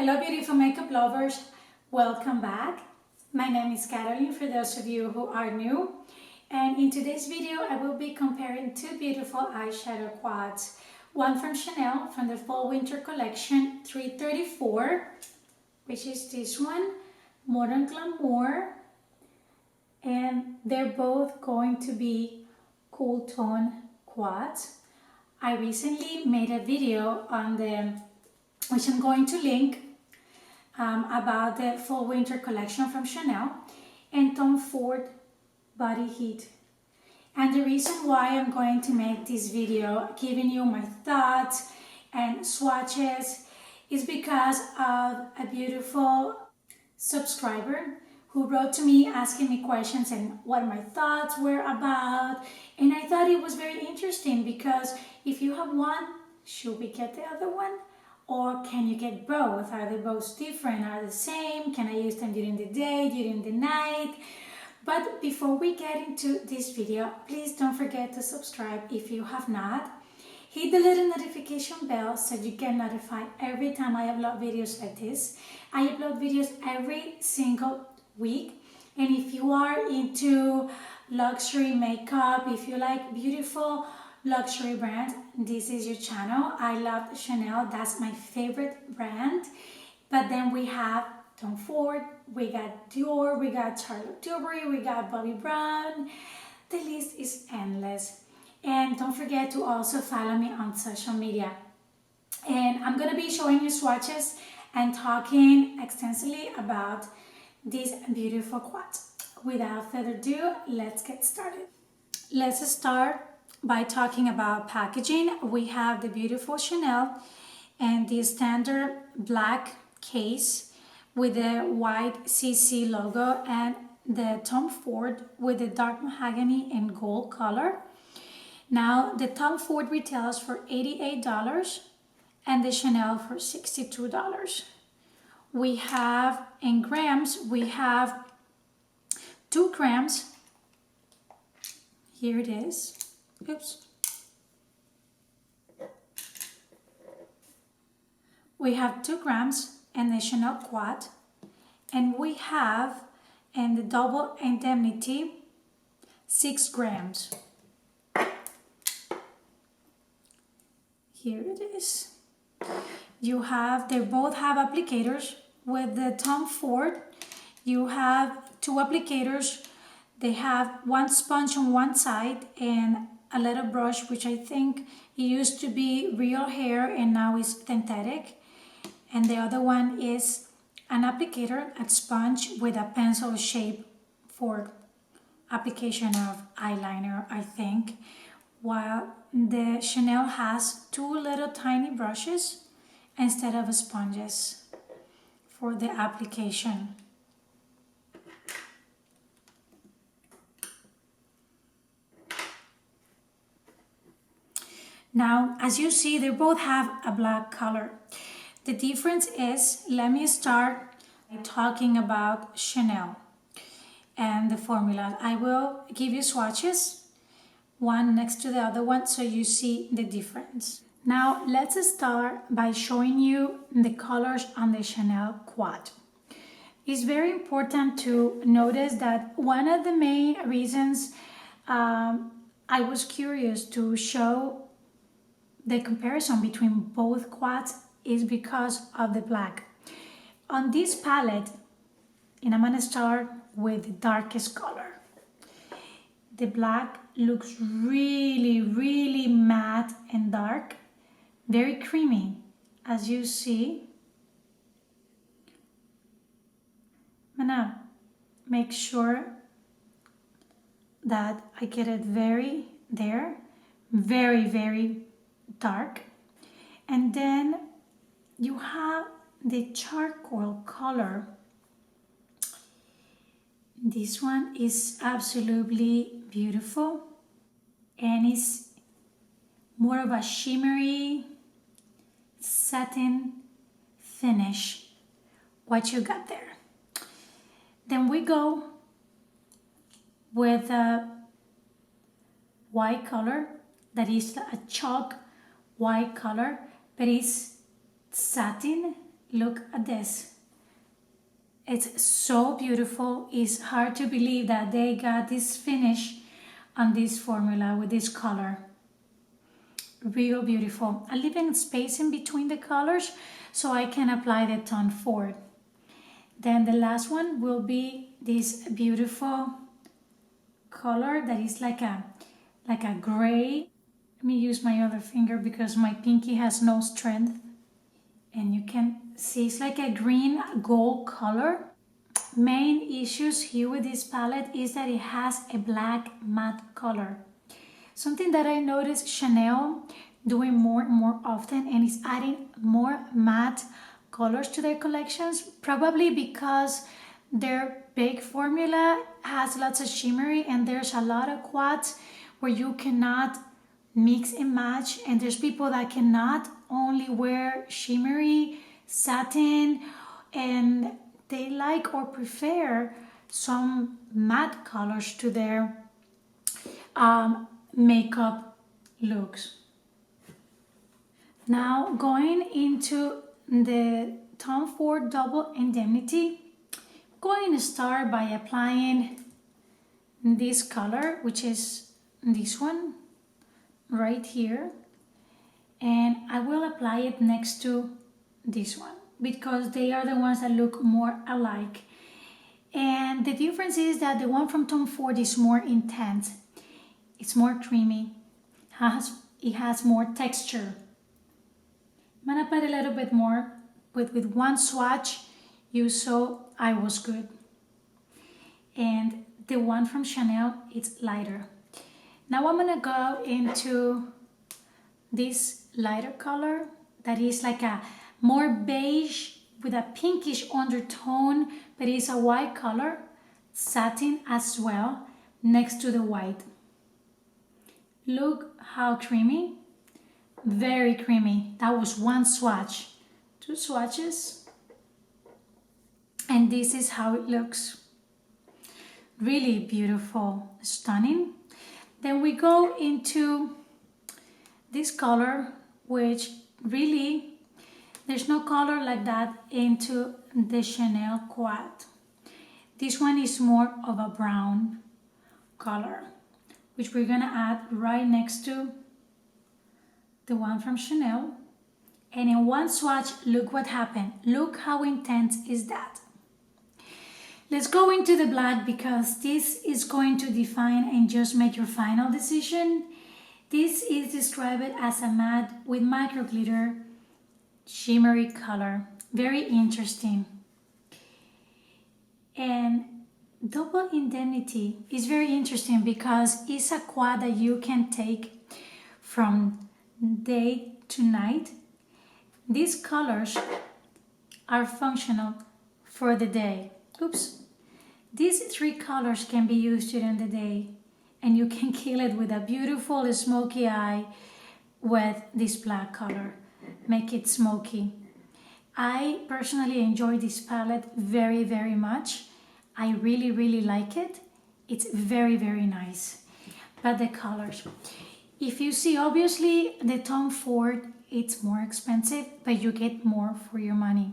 Hello beautiful makeup lovers, welcome back. My name is Caroline for those of you who are new, and in today's video I will be comparing two beautiful eyeshadow quads. One from Chanel from the fall winter collection 334, which is this one, Modern Glamour, and they're both going to be cool tone quads. I recently made a video on them, which I'm going to link, about the fall winter collection from Chanel and Tom Ford Body Heat. And the reason why I'm going to make this video giving you my thoughts and swatches is because of a beautiful subscriber who wrote to me asking me questions and what my thoughts were about. And I thought it was very interesting because if you have one, should we get the other one? Or can you get both? Are they both different? Are they the same? Can I use them during the day, during the night? But before we get into this video, please don't forget to subscribe if you have not. Hit the little notification bell so you get notified every time I upload videos like this. I upload videos every single week. And if you are into luxury makeup, if you like beautiful luxury brands, this is your channel. I love Chanel, that's my favorite brand. But then we have Tom Ford, we got Dior, we got Charlotte Tilbury, we got Bobbi Brown. The list is endless. And don't forget to also follow me on social media. And I'm gonna be showing you swatches and talking extensively about these beautiful quads. Without further ado, let's get started. Let's start by talking about packaging. We have the beautiful Chanel and the standard black case with the white CC logo and the Tom Ford with the dark mahogany and gold color. Now the Tom Ford retails for $88 and the Chanel for $62. We have in grams, we have 2 grams. Here it is. Oops. We have 2 grams in the Chanel quad, and we have in the double indemnity 6 grams. Here it is. You have, they both have applicators. With the Tom Ford, you have 2 applicators. They have one sponge on one side and a little brush, which I think it used to be real hair and now is synthetic. And the other one is an applicator, a sponge with a pencil shape for application of eyeliner, I think. While the Chanel has 2 little tiny brushes instead of sponges for the application. Now, as you see, they both have a black color. The difference is, let me start by talking about Chanel and the formula. I will give you swatches, one next to the other one, so you see the difference. Now, let's start by showing you the colors on the Chanel quad. It's very important to notice that one of the main reasons I was curious to show the comparison between both quads is because of the black. On this palette, and I'm gonna start with the darkest color. The black looks really, really matte and dark, very creamy, as you see. I'm gonna make sure that I get it very dark. And then you have the charcoal color. This one is absolutely beautiful and it's more of a shimmery satin finish, what you got there. Then we go with a white color that is a chalk white color, but it's satin Look at this. It's so beautiful. It's hard to believe that they got this finish on this formula with this color. Real beautiful. I'm leaving space in between the colors so I can apply the Tom Ford. Then the last one will be this beautiful color that is like a gray. Let me use my other finger because my pinky has no strength. And you can see it's like a green gold color. Main issues here with this palette is that it has a black matte color. Something that I noticed Chanel doing more and more often, and is adding more matte colors to their collections, probably because their big formula has lots of shimmery and there's a lot of quads where you cannot mix and match, and there's people that cannot only wear shimmery satin, and they like or prefer some matte colors to their makeup looks. Now going into the Tom Ford Double Indemnity, I'm going to start by applying this color, which is this one right here, and I will apply it next to this one because they are the ones that look more alike. And the difference is that the one from Tom Ford is more intense. It's more creamy. It has more texture. I'm gonna put a little bit more, but with one swatch you saw I was good. And the one from Chanel, it's lighter. Now I'm gonna go into this lighter color that is like a more beige with a pinkish undertone, but it's a white color, satin as well, next to the white. Look how creamy, very creamy. That was one swatch, 2 swatches, and this is how it looks. Really beautiful, stunning. Then we go into this color, which really there's no color like that into the Chanel Quad. This one is more of a brown color, which we're gonna add right next to the one from Chanel. And in one swatch, look what happened. Look how intense is that. Let's go into the black because this is going to define and just make your final decision. This is described as a matte with micro glitter shimmery color. Very interesting. And Double Indemnity is very interesting because it's a quad that you can take from day to night. These colors are functional for the day. Oops. These 3 colors can be used during the day, and you can kill it with a beautiful smoky eye with this black color. Make it smoky. I personally enjoy this palette very, very much. I really, really like it. It's very, very nice. But the colors. If you see, obviously, the Tom Ford, it's more expensive, but you get more for your money.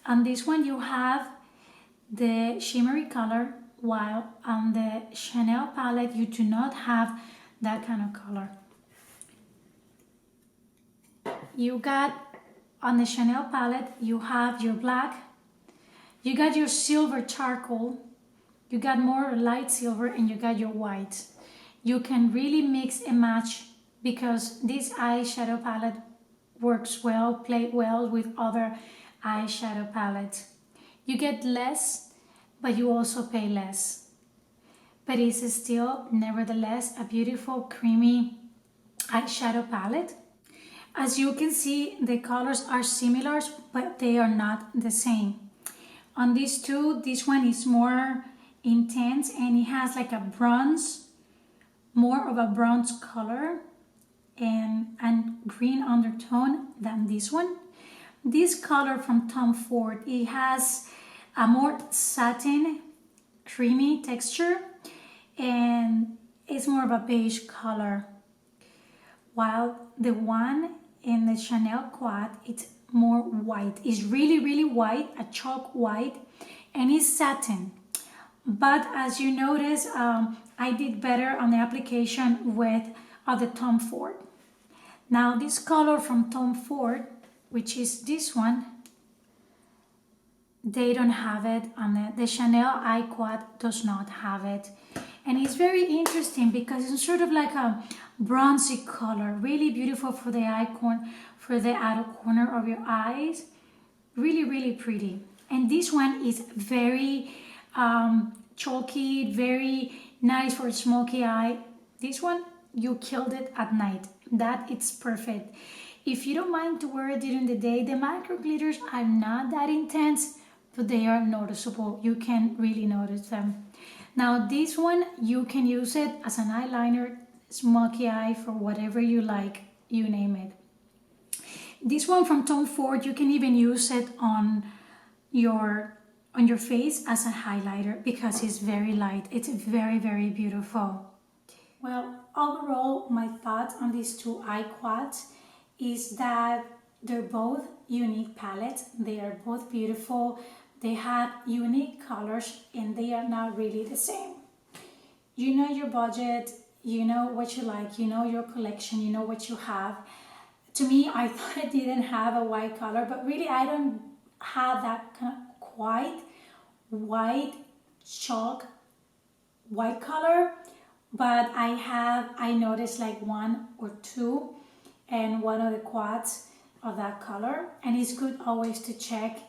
On this one, you have the shimmery color, while on the Chanel palette, you do not have that kind of color. You got, on the Chanel palette, you have your black, you got your silver charcoal, you got more light silver, and you got your white. You can really mix and match because this eyeshadow palette works well, play well with other eyeshadow palettes. You get less, but you also pay less. But it's still, nevertheless, a beautiful creamy eyeshadow palette. As you can see, the colors are similar, but they are not the same. On these two, this one is more intense and it has like a bronze, more of a bronze color and green undertone than this one. This color from Tom Ford, it has a more satin, creamy texture, and it's more of a beige color. While the one in the Chanel Quad, it's more white. It's really white, a chalk white, and it's satin. But as you notice, I did better on the application with the Tom Ford. Now this color from Tom Ford, which is this one, they don't have it on it. The Chanel iQuad does not have it. And it's very interesting because it's sort of like a bronzy color, really beautiful for the icon, for the outer corner of your eyes. Really pretty. And this one is very chalky, very nice for a smoky eye. This one, you killed it at night. That it's perfect. If you don't mind to wear it during the day, the micro glitters are not that intense, but they are noticeable. You can really notice them. Now this one, you can use it as an eyeliner, smoky eye, for whatever you like, you name it. This one from Tom Ford, you can even use it on your face as a highlighter because it's very light. It's very beautiful. Well, overall, my thoughts on these two iQuads is that they're both unique palettes. They are both beautiful. They have unique colors and they are not really the same. You know your budget, you know what you like, you know your collection, you know what you have. To me, I thought I didn't have a white color, but really I don't have that kind of quite white chalk white color, but I noticed like one or two and one of the quads of that color, and it's good always to check.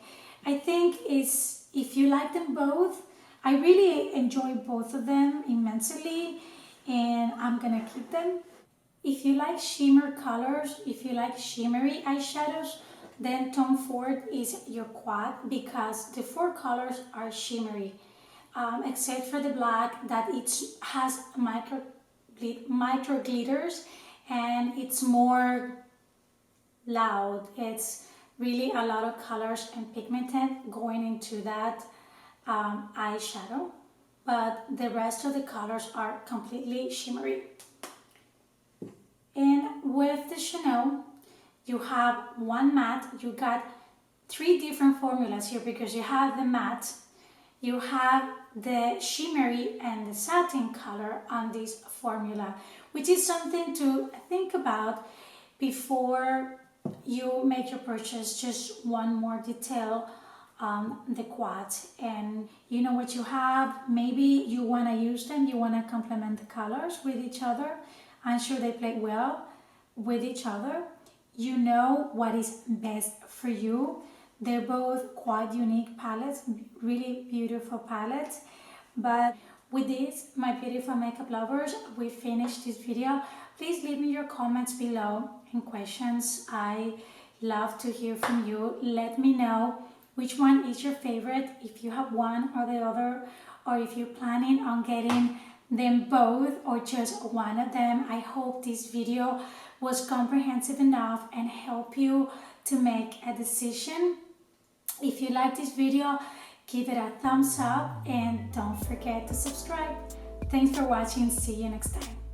I think is if you like them both, I really enjoy both of them immensely and I'm gonna keep them. If you like shimmer colors, if you like shimmery eyeshadows, then Tom Ford is your quad because the four colors are shimmery, except for the black that it has micro glitters and it's more loud. It's really a lot of colors and pigmented going into that eyeshadow, but the rest of the colors are completely shimmery. And with the Chanel, you have one matte. You got three different formulas here because you have the matte, you have the shimmery and the satin color on this formula, which is something to think about before you make your purchase. Just one more detail on the quads, and you know what you have. Maybe you want to use them, you want to complement the colors with each other. I'm sure they play well with each other. You know what is best for you. They're both quite unique palettes, really beautiful palettes. But with this, my beautiful makeup lovers, we finished this video. Please leave me your comments below and questions. I love to hear from you. Let me know which one is your favorite, if you have one or the other, or if you're planning on getting them both or just one of them. I hope this video was comprehensive enough and help you to make a decision. If you like this video, give it a thumbs up and don't forget to subscribe. Thanks for watching. See you next time.